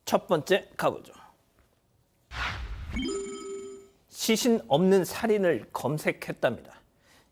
첫 번째 가보죠. 시신 없는 살인을 검색했답니다.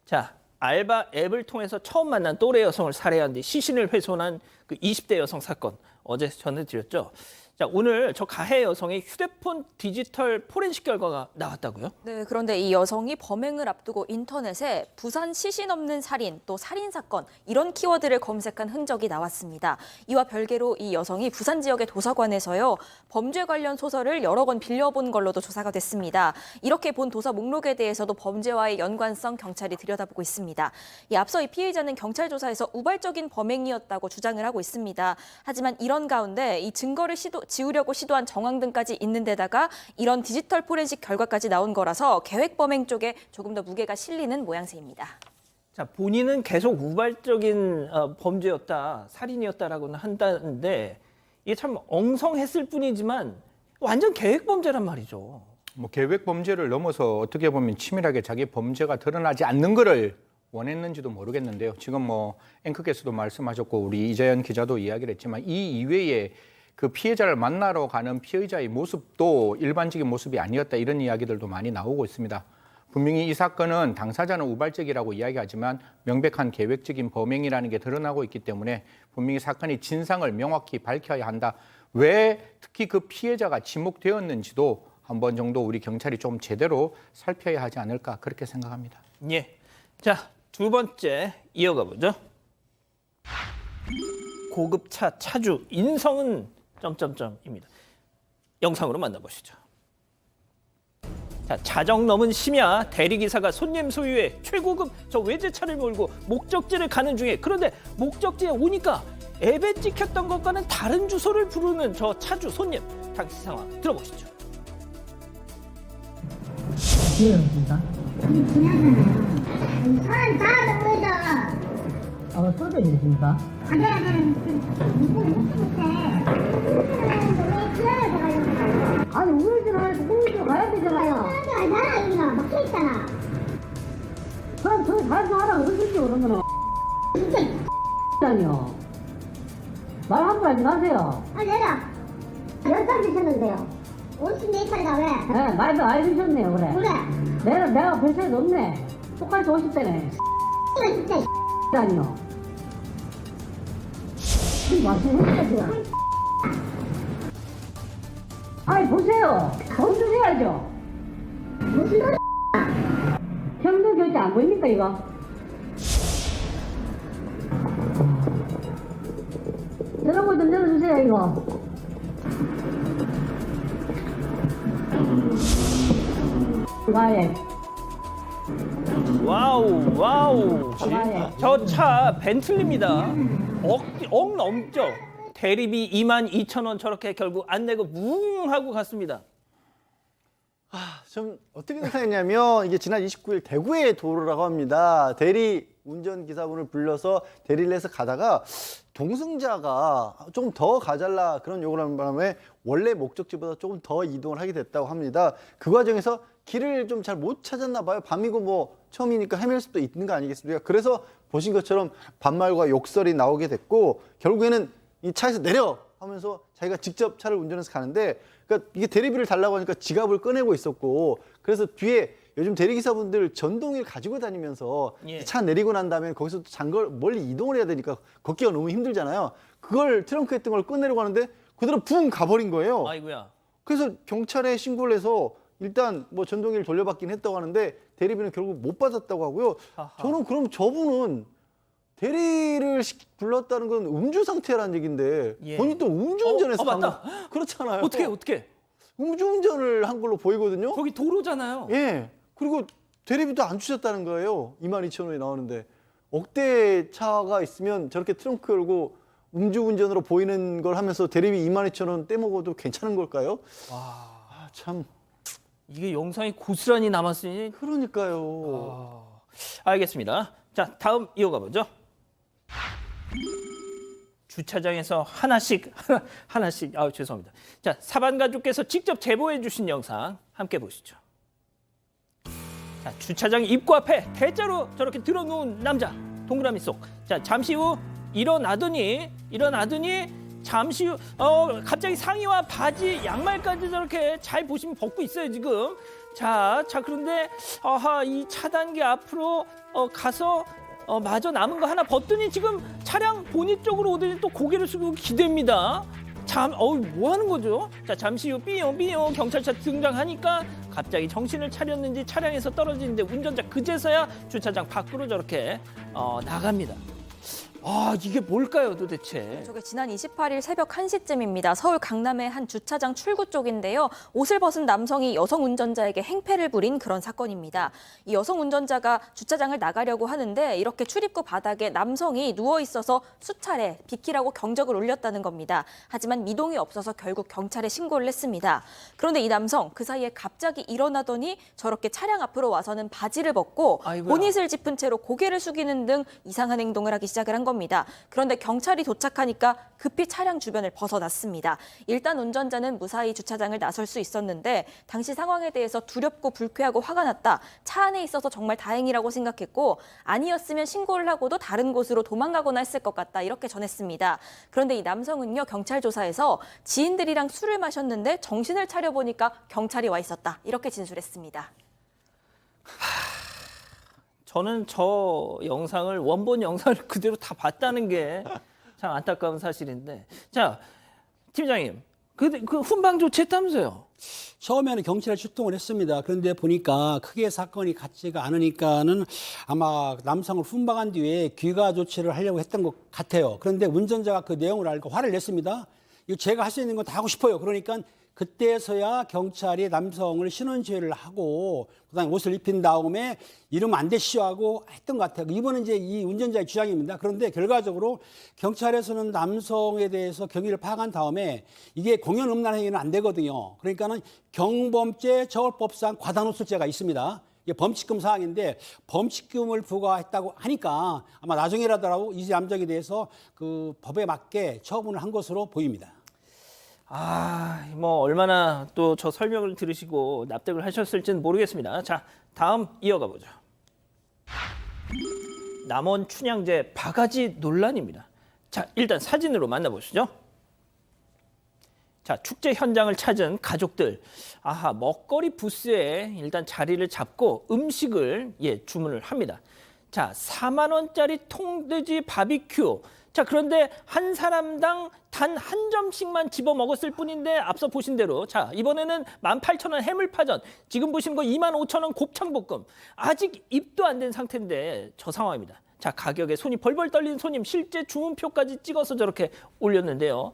자, 알바 앱을 통해서 처음 만난 또래 여성을 살해한 뒤 시신을 훼손한 그 20대 여성 사건 어제 전해드렸죠. 자, 오늘 저 가해 여성의 휴대폰 디지털 포렌식 결과가 나왔다고요? 네, 그런데 이 여성이 범행을 앞두고 인터넷에 부산 시신 없는 살인, 또 살인 사건 이런 키워드를 검색한 흔적이 나왔습니다. 이와 별개로 이 여성이 부산 지역의 도서관에서요, 범죄 관련 소설을 여러 권 빌려본 걸로도 조사가 됐습니다. 이렇게 본 도서 목록에 대해서도 범죄와의 연관성 경찰이 들여다보고 있습니다. 앞서 이 피해자는 경찰 조사에서 우발적인 범행이었다고 주장을 하고 있습니다. 하지만 이런 가운데 이 증거를 지우려고 시도한 정황 등까지 있는 데다가 이런 디지털 포렌식 결과까지 나온 거라서 계획 범행 쪽에 조금 더 무게가 실리는 모양새입니다. 자, 본인은 계속 우발적인 범죄였다, 살인이었다라고는 한다는데 이게 참 엉성했을 뿐이지만 완전 계획 범죄란 말이죠. 뭐 계획 범죄를 넘어서 어떻게 보면 치밀하게 자기 범죄가 드러나지 않는 거를 원했는지도 모르겠는데요. 지금 뭐 앵커께서도 말씀하셨고 우리 이재현 기자도 이야기를 했지만 이 이외에 그 피해자를 만나러 가는 피의자의 모습도 일반적인 모습이 아니었다 이런 이야기들도 많이 나오고 있습니다. 분명히 이 사건은 당사자는 우발적이라고 이야기하지만 명백한 계획적인 범행이라는 게 드러나고 있기 때문에 분명히 사건의 진상을 명확히 밝혀야 한다. 왜 특히 그 피해자가 지목되었는지도 한 번 정도 우리 경찰이 좀 제대로 살펴야 하지 않을까 그렇게 생각합니다. 예. 자, 두 번째 이어가 보죠. 고급차 차주 인성은 점점점입니다. 영상으로 만나보시죠. 자, 자정 넘은 심야 대리기사가 손님 소유의 최고급 저 외제차를 몰고 목적지를 가는 중에 그런데 목적지에 오니까 앱에 찍혔던 것과는 다른 주소를 부르는 저 차주 손님. 당시 상황 들어보시죠. 예, 여기입니다. 사람 다 넘어져. 소주 있으십니까? 안 돼, 안 돼. 못해. 왜 기다려서 가요? 아니, 우회전을 우회전 가야 되잖아요. 아니, 나라 여기가 막혀있잖아. 그럼 저기 가서 하라고 그러시죠, 그런 거는. 진짜. 아니요. 말 함부로 하지 마세요. 아, 내가 10살 드셨는데요. 54살이다, 왜? 네, 말도 알으셨네요, 그래. 그래. 내가 별 차이도 없네. 똑같이 50대네. 그래, 진짜. 아니요. 말씀해주세요. 아니, 보세요. 돈 주셔야죠. 무슨 소리? 평등 결제 안 보입니까, 이거? 저런 거 좀 열어주세요, 이거. 가에. 와우, 와우. 가에. 저 차 벤틀리입니다. 억 넘죠. 대리비 22,000원 저렇게 결국 안 내고 뭉 하고 갔습니다. 좀 어떻게 생각했냐면 이게 지난 29일 대구의 도로라고 합니다. 대리 운전기사분을 불러서 대리를 해서 가다가 동승자가 조금 더 가잘라 그런 요구를 하는 바람에 원래 목적지보다 조금 더 이동을 하게 됐다고 합니다. 그 과정에서 길을 좀 잘 못 찾았나 봐요. 밤이고 뭐 처음이니까 헤맬 수도 있는 거 아니겠습니까? 그래서 보신 것처럼 반말과 욕설이 나오게 됐고 결국에는 이 차에서 내려 하면서 자기가 직접 차를 운전해서 가는데 그러니까 이게 대리비를 달라고 하니까 지갑을 꺼내고 있었고 그래서 뒤에 요즘 대리기사분들 전동일 가지고 다니면서 예. 차 내리고 난 다음에 거기서 장걸 멀리 이동을 해야 되니까 걷기가 너무 힘들잖아요. 그걸 트렁크에 있던 걸 꺼내려고 하는데 그대로 붕 가버린 거예요. 아이고야. 그래서 경찰에 신고를 해서 일단 뭐 전동일 돌려받긴 했다고 하는데 대리비는 결국 못 받았다고 하고요. 하하. 저는 그럼 저분은 대리를 불렀다는 건 음주 상태라는 얘기인데 예. 본인 또 음주운전해서 맞다. 간 거- 그렇잖아요. 어떻게? 음주운전을 한 걸로 보이거든요. 거기 도로잖아요. 예. 그리고 대리비도 안 주셨다는 거예요. 22,000원이 나오는데 억대 차가 있으면 저렇게 트렁크 열고 음주운전으로 보이는 걸 하면서 대리비 22,000원 떼먹어도 괜찮은 걸까요? 아, 참 이게 영상이 고스란히 남았으니 그러니까요. 알겠습니다. 자, 다음 이어가 보죠. 주차장에서 하나씩 죄송합니다. 자, 사반 가족께서 직접 제보해 주신 영상 함께 보시죠. 자, 주차장 입구 앞에 대자로 저렇게 들어놓은 남자 동그라미 속. 자, 잠시 후 일어나더니 잠시 후 갑자기 상의와 바지, 양말까지 저렇게 잘 보시면 벗고 있어요 지금. 자 그런데 이 차단기 앞으로 가서 마저 남은 거 하나 벗더니 지금 차량 본인 쪽으로 오더니 또 고개를 숙이고 기댑니다. 뭐 하는 거죠? 자, 잠시 후 삐용 경찰차 등장하니까 갑자기 정신을 차렸는지 차량에서 떨어지는데 운전자 그제서야 주차장 밖으로 저렇게 나갑니다. 이게 뭘까요 도대체? 저게 지난 28일 새벽 1시쯤입니다. 서울 강남의 한 주차장 출구 쪽인데요. 옷을 벗은 남성이 여성 운전자에게 행패를 부린 그런 사건입니다. 이 여성 운전자가 주차장을 나가려고 하는데 이렇게 출입구 바닥에 남성이 누워 있어서 수차례 비키라고 경적을 울렸다는 겁니다. 하지만 미동이 없어서 결국 경찰에 신고를 했습니다. 그런데 이 남성 그 사이에 갑자기 일어나더니 저렇게 차량 앞으로 와서는 바지를 벗고 아이고야. 보닛을 짚은 채로 고개를 숙이는 등 이상한 행동을 하기 시작을 한 겁니다. 그런데 경찰이 도착하니까 급히 차량 주변을 벗어났습니다. 일단 운전자는 무사히 주차장을 나설 수 있었는데 당시 상황에 대해서 두렵고 불쾌하고 화가 났다. 차 안에 있어서 정말 다행이라고 생각했고 아니었으면 신고를 하고도 다른 곳으로 도망가거나 했을 것 같다. 이렇게 전했습니다. 그런데 이 남성은요. 경찰 조사에서 지인들이랑 술을 마셨는데 정신을 차려보니까 경찰이 와 있었다. 이렇게 진술했습니다. 저는 저 영상을 원본 영상을 그대로 다 봤다는 게 참 안타까운 사실인데. 자, 팀장님, 그 훈방 조치했다면서요? 처음에는 경찰에 출동을 했습니다. 그런데 보니까 크게 사건이 같지가 않으니까는 아마 남성을 훈방한 뒤에 귀가 조치를 하려고 했던 것 같아요. 그런데 운전자가 그 내용을 알고 화를 냈습니다. 이거 제가 할 수 있는 건 다 하고 싶어요. 그러니까 그때서야 경찰이 남성을 신원조회를 하고 그다음에 옷을 입힌 다음에 이러면 안 되시오 하고 했던 것 같아요. 이번은 이제 이 운전자의 주장입니다. 그런데 결과적으로 경찰에서는 남성에 대해서 경위를 파악한 다음에 이게 공연음란 행위는 안 되거든요. 그러니까는 경범죄 처벌법상 과다노출죄가 있습니다. 이게 범칙금 사항인데 범칙금을 부과했다고 하니까 아마 나중에라도 이 남성에 대해서 그 법에 맞게 처분을 한 것으로 보입니다. 뭐 얼마나 또 저 설명을 들으시고 납득을 하셨을지는 모르겠습니다. 자, 다음 이어가 보죠. 남원 춘향제 바가지 논란입니다. 자, 일단 사진으로 만나보시죠. 자, 축제 현장을 찾은 가족들. 먹거리 부스에 일단 자리를 잡고 음식을 주문을 합니다. 자, 4만 원짜리 통돼지 바비큐. 자, 그런데 한 사람당 단 한 점씩만 집어 먹었을 뿐인데 앞서 보신 대로 자, 이번에는 18,000원 해물파전, 지금 보시는 거 25,000원 곱창볶음. 아직 입도 안 된 상태인데 저 상황입니다. 자, 가격에 손이 벌벌 떨리는 손님, 실제 주문표까지 찍어서 저렇게 올렸는데요.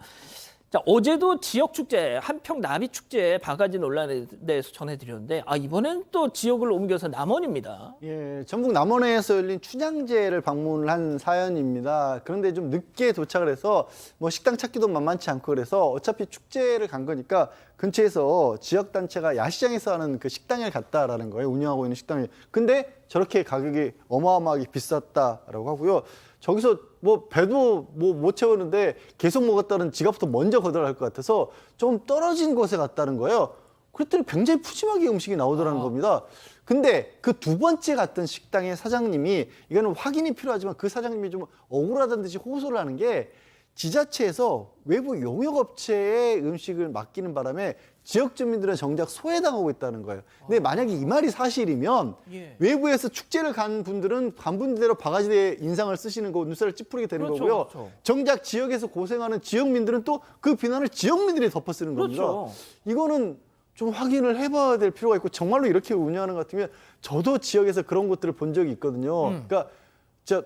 자, 어제도 지역 축제, 한평 나비 축제 바가지 논란에 대해서 전해드렸는데 이번엔 또 지역을 옮겨서 남원입니다. 예, 전북 남원에서 열린 춘향제를 방문을 한 사연입니다. 그런데 좀 늦게 도착을 해서 뭐 식당 찾기도 만만치 않고 그래서 어차피 축제를 간 거니까 근처에서 지역 단체가 야시장에서 하는 그 식당에 갔다라는 거예요. 운영하고 있는 식당에. 근데 저렇게 가격이 어마어마하게 비쌌다라고 하고요. 저기서 뭐 배도 뭐 못 채우는데 계속 먹었다는 지갑부터 먼저 거절할 것 같아서 좀 떨어진 곳에 갔다는 거예요. 그랬더니 굉장히 푸짐하게 음식이 나오더라는 겁니다. 근데 그 두 번째 갔던 식당의 사장님이, 이거는 확인이 필요하지만 그 사장님이 좀 억울하다는 듯이 호소를 하는 게, 지자체에서 외부 용역업체에 음식을 맡기는 바람에 지역 주민들은 정작 소외당하고 있다는 거예요. 근데 만약에 이 말이 사실이면 외부에서 축제를 간 분들은 간 분대로 바가지에 인상을 쓰시는 거고 눈살을 찌푸리게 되는 거고요. 그렇죠. 정작 지역에서 고생하는 지역민들은 또 그 비난을 지역민들이 덮어쓰는 겁니다. 그렇죠. 이거는 좀 확인을 해봐야 될 필요가 있고, 정말로 이렇게 운영하는 것 같으면 저도 지역에서 그런 곳들을 본 적이 있거든요. 그러니까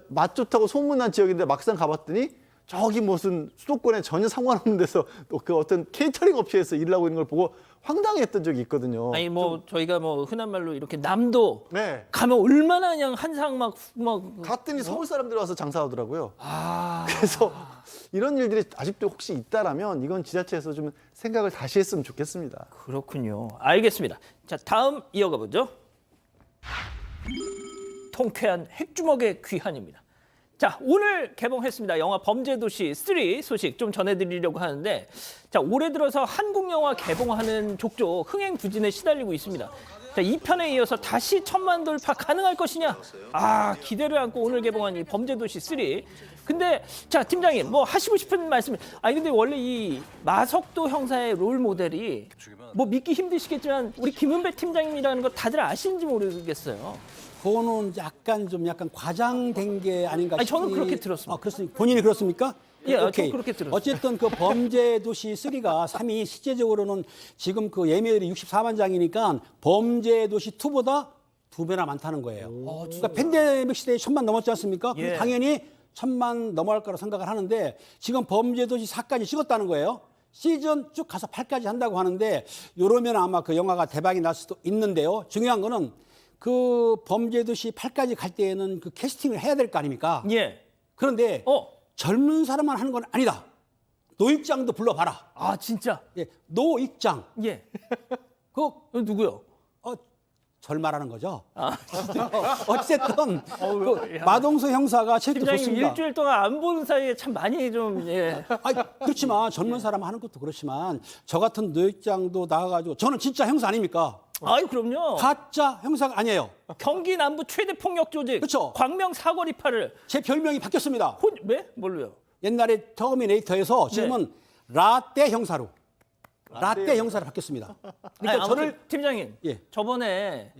맛 좋다고 소문난 지역인데 막상 가봤더니 저기 무슨 수도권에 전혀 상관없는 데서 또 그 어떤 케이터링 업체에서 일을 하고 있는 걸 보고 황당했던 적이 있거든요. 아니 뭐 저희가 뭐 흔한 말로 이렇게 남도 네. 가면 얼마나 그냥 한상 막 갔더니 서울 사람들이 와서 장사하더라고요. 그래서 이런 일들이 아직도 혹시 있다라면 이건 지자체에서 좀 생각을 다시 했으면 좋겠습니다. 그렇군요. 알겠습니다. 자, 다음 이어가 보죠. 통쾌한 핵주먹의 귀환입니다. 자, 오늘 개봉했습니다. 영화 범죄도시 3 소식 좀 전해드리려고 하는데, 자, 올해 들어서 한국 영화 개봉하는 족족 흥행 부진에 시달리고 있습니다. 자, 2편에 이어서 다시 1000만 돌파 가능할 것이냐? 아, 기대를 안고 오늘 개봉한 이 범죄도시 3. 근데 자, 팀장님 뭐 하시고 싶은 말씀. 아니 근데 원래 이 마석도 형사의 롤 모델이 뭐 믿기 힘드시겠지만 우리 김은배 팀장님이라는 거 다들 아시는지 모르겠어요. 그거는 약간 과장된 게 아닌가 아니, 저는 싶- 그렇게 들었습니다. 아, 그렇습니까? 본인이 그렇습니까? 예, 저 오케이. 그렇게 들었어요. 어쨌든 그 범죄도시 3가 3이 실제적으로는 지금 그 예매율이 64만 장이니까 범죄도시 2보다 2배나 많다는 거예요. 그러니까 팬데믹 시대에 1000만 넘었지 않습니까? 그럼 예. 당연히 1000만 넘어갈 거라 생각을 하는데 지금 범죄도시 4까지 찍었다는 거예요. 시즌 쭉 가서 8까지 한다고 하는데 이러면 아마 그 영화가 대박이 날 수도 있는데요. 중요한 거는 그 범죄도시 8까지 갈 때에는 그 캐스팅을 해야 될 거 아닙니까? 예. 그런데 젊은 사람만 하는 건 아니다. 노익장도 불러봐라. 아, 진짜. 예, 노익장. 예. 그 누구요? 절 말하는 거죠. 어쨌든 그 야. 마동석 형사가 책도 팀장님 좋습니다. 일주일 동안 안 보는 사이에 참 많이 좀 예. 아니, 그렇지만 젊은 사람 하는 것도 그렇지만 저 같은 노익장도 나와가지고 저는 진짜 형사 아닙니까? 아이 그럼요. 가짜 형사가 아니에요. 경기 남부 최대 폭력 조직 그쵸. 광명 사거리 팔을 제 별명이 바뀌었습니다. 왜? 뭘로요? 옛날에 터미네이터에서 지금은 라떼 형사로 라떼 형사로 바뀌었습니다. 아니, 그러니까 아무튼 저를 팀장님 예. 저번에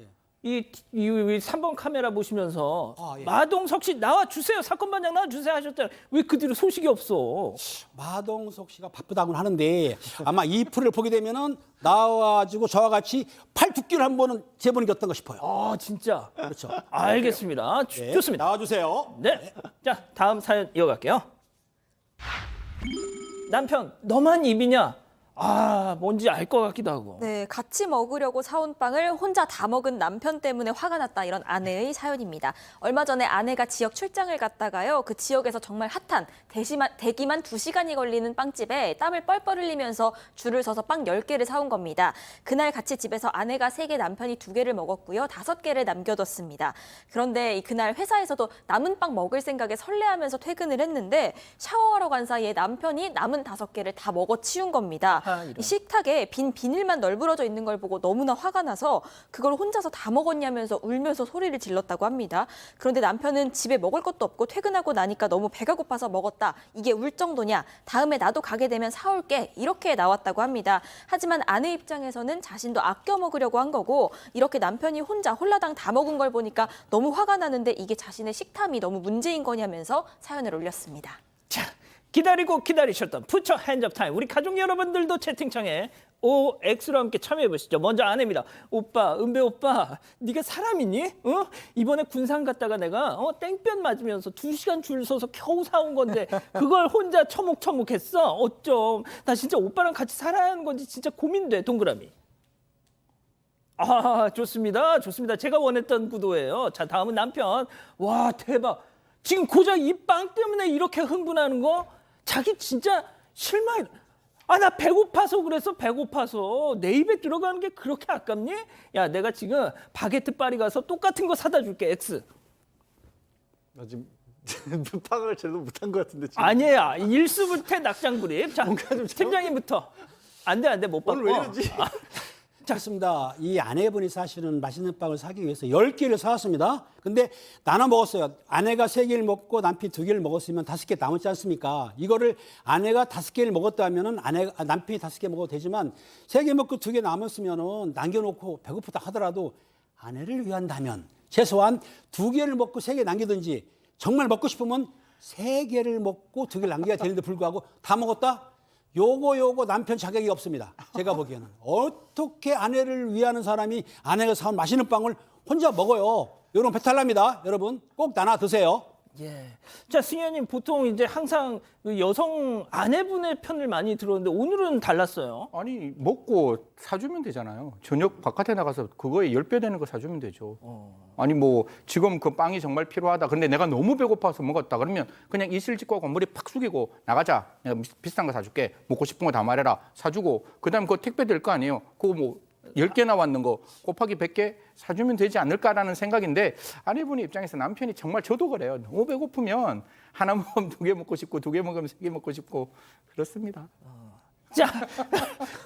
이 3번 카메라 보시면서 예. 마동석 씨 나와 주세요 사건 반장 나와 주세요 하셨잖아요. 왜 그 뒤로 소식이 없어? 마동석 씨가 바쁘다고는 하는데 아마 이 프를 보게 되면은 나와가지고 저와 같이 팔뚝기를 한 번은 재보는 게 어떤가 싶어요. 아 진짜. 그렇죠. 알겠습니다. 네, 좋습니다. 나와주세요. 네. 자 다음 사연 이어갈게요. 남편 너만 입이냐? 아 뭔지 알 것 같기도 하고. 네, 같이 먹으려고 사온 빵을 혼자 다 먹은 남편 때문에 화가 났다 이런 아내의 사연입니다. 얼마 전에 아내가 지역 출장을 갔다가요. 그 지역에서 정말 핫한 대기만 2시간이 걸리는 빵집에 땀을 뻘뻘 흘리면서 줄을 서서 빵 10개를 사온 겁니다. 그날 같이 집에서 아내가 3개, 남편이 2개를 먹었고요. 5개를 남겨뒀습니다. 그런데 그날 회사에서도 남은 빵 먹을 생각에 설레하면서 퇴근을 했는데 샤워하러 간 사이에 남편이 남은 5개를 다 먹어치운 겁니다. 이런. 이 식탁에 빈 비닐만 널브러져 있는 걸 보고 너무나 화가 나서 그걸 혼자서 다 먹었냐면서 울면서 소리를 질렀다고 합니다. 그런데 남편은 집에 먹을 것도 없고 퇴근하고 나니까 너무 배가 고파서 먹었다. 이게 울 정도냐? 다음에 나도 가게 되면 사올게. 이렇게 나왔다고 합니다. 하지만 아내 입장에서는 자신도 아껴 먹으려고 한 거고 이렇게 남편이 혼자 홀라당 다 먹은 걸 보니까 너무 화가 나는데 이게 자신의 식탐이 너무 문제인 거냐면서 사연을 올렸습니다. 자, 기다리고 기다리셨던 푸처 핸즈업 타임. 우리 가족 여러분들도 채팅창에 OX로 함께 참여해 보시죠. 먼저 아내입니다. 오빠, 은배 오빠, 네가 사람이니? 이번에 군산 갔다가 내가 땡볕 맞으면서 2시간 줄 서서 겨우 사온 건데 그걸 혼자 처묵처묵했어. 어쩜? 나 진짜 오빠랑 같이 살아야 하는 건지 진짜 고민돼. 동그라미. 아, 좋습니다. 좋습니다. 제가 원했던 구도예요. 자, 다음은 남편. 와, 대박. 지금 고작 이 빵 때문에 이렇게 흥분하는 거? 자기 진짜 실망이. 아, 나 배고파서 그랬어. 배고파서. 내 입에 들어가는 게 그렇게 아깝니? 야, 내가 지금 바게트 파리 가서 똑같은 거 사다 줄게. X. 나 지금 파악을 제대로 못한 것 같은데 지금. 아니야. 일수부터 낙장불입. 자, 팀장님부터. 안 돼. 못 바꿔. 오늘 왜 이러지? 그렇습니다. 이 아내분이 사실은 맛있는 빵을 사기 위해서 10개를 사왔습니다. 근데 나눠 먹었어요. 아내가 3개를 먹고 남편이 2개를 먹었으면 5개 남았지 않습니까? 이거를 아내가 5개를 먹었다면은 남편이 5개 먹어도 되지만 3개 먹고 2개 남았으면은 남겨놓고 배고프다 하더라도 아내를 위한다면 최소한 2개를 먹고 3개 남기든지 정말 먹고 싶으면 3개를 먹고 2개를 남겨야 되는데 불구하고 다 먹었다? 요거 남편 자격이 없습니다. 제가 보기에는. 어떻게 아내를 위하는 사람이 아내가 사온 맛있는 빵을 혼자 먹어요. 이런 배탈납니다. 여러분 꼭 나눠 드세요. 예. 자, 승현님 보통 이제 항상 그 여성 아내분의 편을 많이 들었는데 오늘은 달랐어요. 아니 먹고 사주면 되잖아요. 저녁 바깥에 나가서 그거에 10배 되는 거 사주면 되죠. 아니 뭐 지금 그 빵이 정말 필요하다. 근데 내가 너무 배고파서 먹었다. 그러면 그냥 이슬 짓고 하고 머리 팍 숙이고 나가자. 내가 비싼 거 사줄게. 먹고 싶은 거 다 말해라. 사주고 그다음 그거 택배 될 거 아니에요. 그거 뭐 10개 나왔는 거 곱하기 100개 사주면 되지 않을까라는 생각인데 아내분 입장에서 남편이 정말 저도 그래요. 너무 배고프면 하나 먹으면 2개 먹고 싶고 2개 먹으면 3개 먹고 싶고 그렇습니다. 자,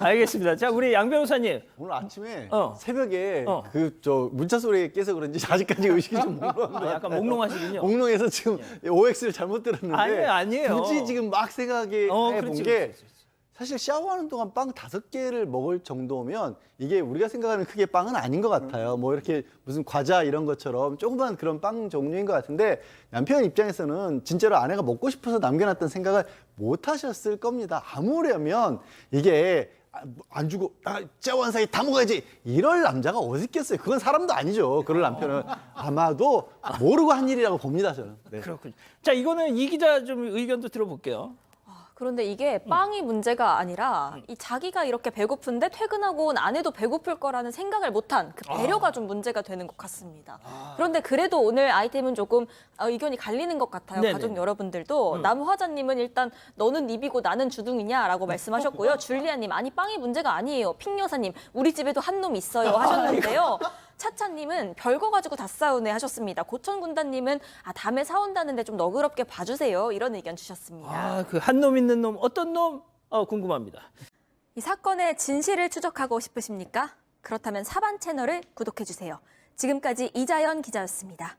알겠습니다. 자, 우리 양 변호사님. 오늘 아침에 어. 새벽에 어. 그 저 문자 소리에 깨서 그런지 아직까지 의식이 좀 몽롱한 것 같아요. 약간 몽롱하시군요. 몽롱해서 지금 OX를 잘못 들었는데 아니에요. 굳이 지금 막 생각해 본 그렇지, 게 그렇지. 사실 샤워하는 동안 빵 5개를 먹을 정도면 이게 우리가 생각하는 크게 빵은 아닌 것 같아요. 뭐 이렇게 무슨 과자 이런 것처럼 조그만 그런 빵 종류인 것 같은데 남편 입장에서는 진짜로 아내가 먹고 싶어서 남겨놨던 생각을 못 하셨을 겁니다. 아무려면 이게 안 주고 짜원 사이 다 먹어야지 이럴 남자가 어디 있겠어요. 그건 사람도 아니죠. 그럴 남편은 아마도 모르고 한 일이라고 봅니다. 저는. 네. 그렇군요. 자, 이거는 이 기자 좀 의견도 들어볼게요. 그런데 이게 빵이 문제가 아니라 이 자기가 이렇게 배고픈데 퇴근하고 온 아내도 배고플 거라는 생각을 못한 그 배려가 좀 문제가 되는 것 같습니다. 그런데 그래도 오늘 아이템은 조금 의견이 갈리는 것 같아요. 네네. 가족 여러분들도 남화자님은 일단 너는 입이고 나는 주둥이냐라고 말씀하셨고요. 줄리아님 아니 빵이 문제가 아니에요. 핑여사님 우리 집에도 한 놈 있어요 하셨는데요. 차차님은 별거 가지고 다 싸우네 하셨습니다. 고천군단님은 다음에 사온다는데 좀 너그럽게 봐주세요. 이런 의견 주셨습니다. 아, 그 한 놈 있는 놈 어떤 놈? 궁금합니다. 이 사건의 진실을 추적하고 싶으십니까? 그렇다면 사반 채널을 구독해주세요. 지금까지 이자연 기자였습니다.